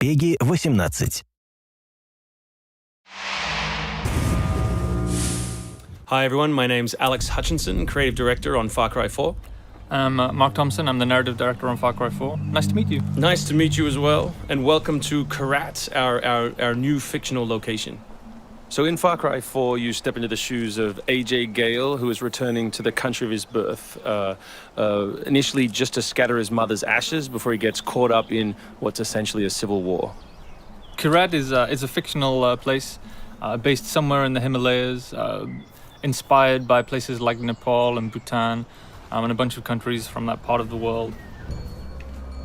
Пробеги 18. Hi everyone, my name's Alex Hutchinson, creative director on Far Cry 4. I'm Mark Thompson, I'm the narrative director on Far Cry 4. Nice to meet you. Nice to meet you as well, and welcome to Karat, our new fictional location. So in Far Cry 4, you step into the shoes of AJ Gale, who is returning to the country of his birth, initially just to scatter his mother's ashes before he gets caught up in what's essentially a civil war. Karat is a fictional place based somewhere in the Himalayas, inspired by places like Nepal and Bhutan, and a bunch of countries from that part of the world.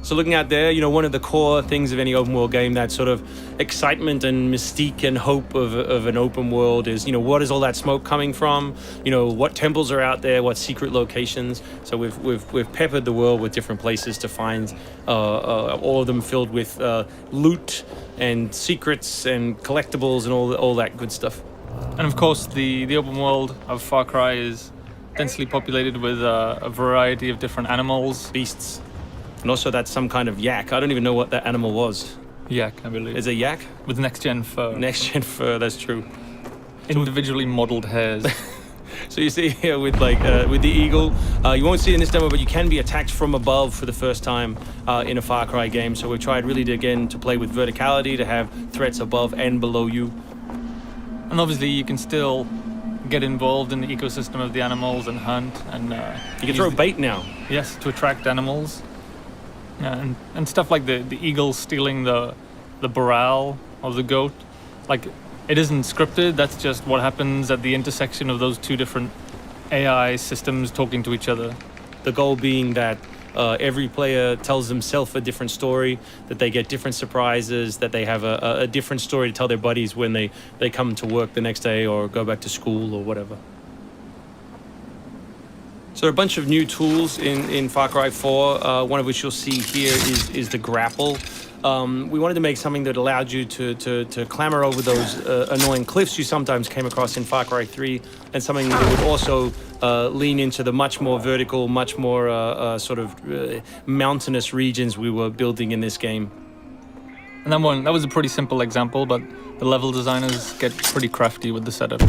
So looking out there, one of the core things of any open world game, that sort of excitement and mystique and hope of an open world is, what is all that smoke coming from? What temples are out there? What secret locations? So we've peppered the world with different places to find all of them filled with loot and secrets and collectibles and all that good stuff. And of course, the open world of Far Cry is densely populated with a variety of different animals. Beasts. And also that's some kind of yak. I don't even know what that animal was. Yak, I believe. Is it yak? With next-gen fur. Next-gen fur, that's true. Individually modeled hairs. So you see here with the eagle, you won't see it in this demo, but you can be attacked from above for the first time in a Far Cry game. So we've tried really to play with verticality, to have threats above and below you. And obviously you can still get involved in the ecosystem of the animals and hunt, and you can throw bait now. Yes, to attract animals. And stuff like the eagle stealing the morale of the goat. Like, it isn't scripted, that's just what happens at the intersection of those two different AI systems talking to each other. The goal being that every player tells themselves a different story, that they get different surprises, that they have a different story to tell their buddies when they come to work the next day or go back to school or whatever. So there are a bunch of new tools in Far Cry 4, one of which you'll see here is the grapple. We wanted to make something that allowed you to clamber over those annoying cliffs you sometimes came across in Far Cry 3, and something that would also lean into the much more vertical, much more mountainous regions we were building in this game. And that was a pretty simple example, but the level designers get pretty crafty with the setup.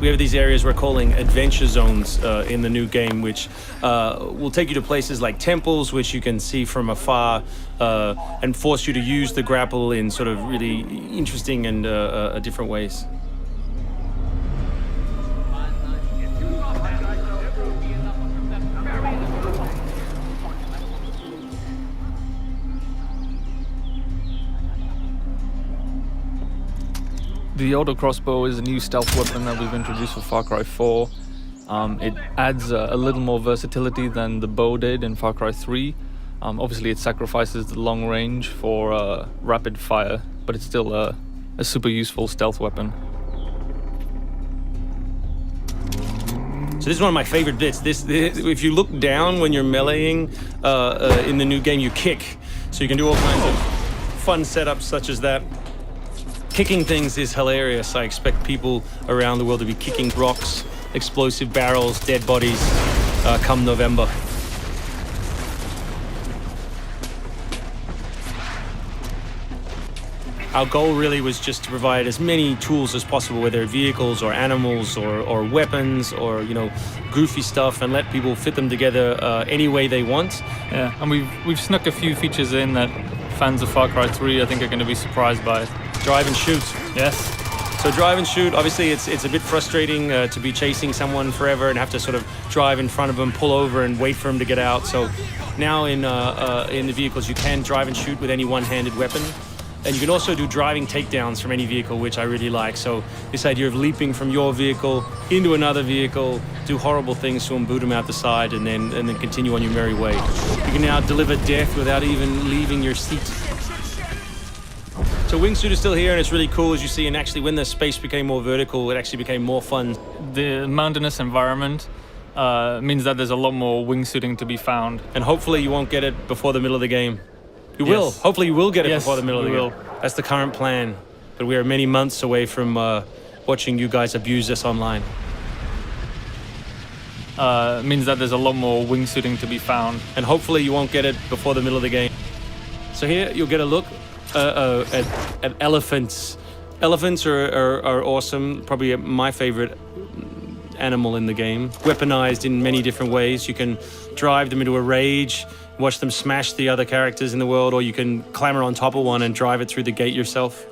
We have these areas we're calling adventure zones in the new game, which will take you to places like temples, which you can see from afar, and force you to use the grapple in sort of really interesting and different ways. The auto crossbow is a new stealth weapon that we've introduced for Far Cry 4. It adds a little more versatility than the bow did in Far Cry 3. Obviously it sacrifices the long range for rapid fire, but it's still a super useful stealth weapon. So this is one of my favorite bits. This if you look down when you're meleeing in the new game, you kick. So you can do all kinds of fun setups such as that. Kicking things is hilarious. I expect people around the world to be kicking rocks, explosive barrels, dead bodies come November. Our goal really was just to provide as many tools as possible, whether they're vehicles or animals or weapons or goofy stuff, and let people fit them together any way they want. Yeah, and we've snuck a few features in that fans of Far Cry 3 I think are going to be surprised by. Drive and shoot. Yes. So drive and shoot, obviously it's a bit frustrating to be chasing someone forever and have to sort of drive in front of them, pull over and wait for them to get out. So now in the vehicles you can drive and shoot with any one-handed weapon. And you can also do driving takedowns from any vehicle, which I really like. So this idea of leaping from your vehicle into another vehicle, do horrible things to them, boot them out the side, and then continue on your merry way. You can now deliver death without even leaving your seat. So wingsuit is still here, and it's really cool, as you see, and actually when the space became more vertical, it actually became more fun. The mountainous environment means that there's a lot more wingsuiting to be found. And hopefully you won't get it before the middle of the game. You will. Hopefully you will get it before the middle of the game. That's the current plan. But we are many months away from watching you guys abuse us online. Means that there's a lot more wingsuiting to be found. And hopefully you won't get it before the middle of the game. So here you'll get a look at elephants. Elephants are awesome, probably my favorite animal in the game. Weaponized in many different ways. You can drive them into a rage, watch them smash the other characters in the world, or you can clamber on top of one and drive it through the gate yourself.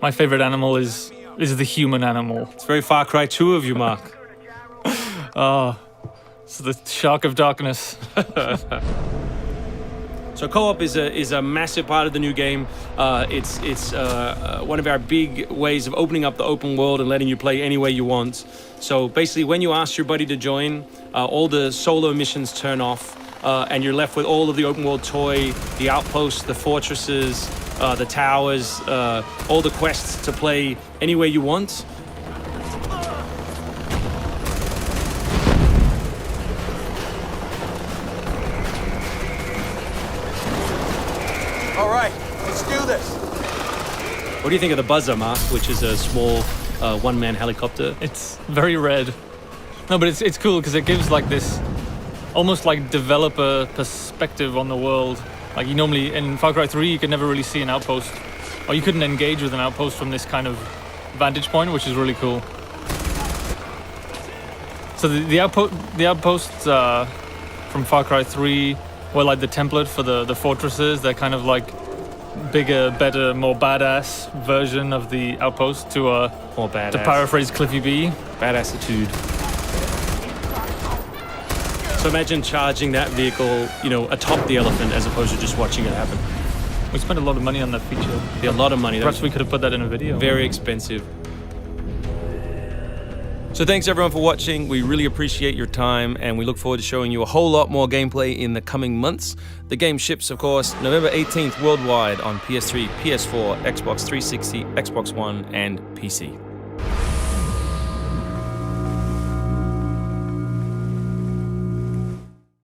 My favorite animal is the human animal. It's very Far Cry 2 of you, Mark. Oh, it's the shark of darkness. So co-op is a massive part of the new game. It's one of our big ways of opening up the open world and letting you play any way you want. So basically, when you ask your buddy to join, all the solo missions turn off, and you're left with all of the open world toy, the outposts, the fortresses, the towers, all the quests to play any way you want. All right, let's do this. What do you think of the Buzzer, Mark, which is a small one-man helicopter? It's very red. No, but it's cool because it gives like this almost like developer perspective on the world. Like you normally in Far Cry 3 you could never really see an outpost, or you couldn't engage with an outpost from this kind of vantage point, which is really cool. So the outposts from Far Cry 3 were like the template for the fortresses. They're kind of like bigger, better, more badass version of the outpost to More badass. to paraphrase Cliffy B. Badassitude. So imagine charging that vehicle, atop the elephant as opposed to just watching it happen. We spent a lot of money on that feature. Yeah, a lot of money. Perhaps we could have put that in a video. Very expensive. So thanks everyone for watching. We really appreciate your time, and we look forward to showing you a whole lot more gameplay in the coming months. The game ships, of course, November 18th worldwide on PS3, PS4, Xbox 360, Xbox One, and PC.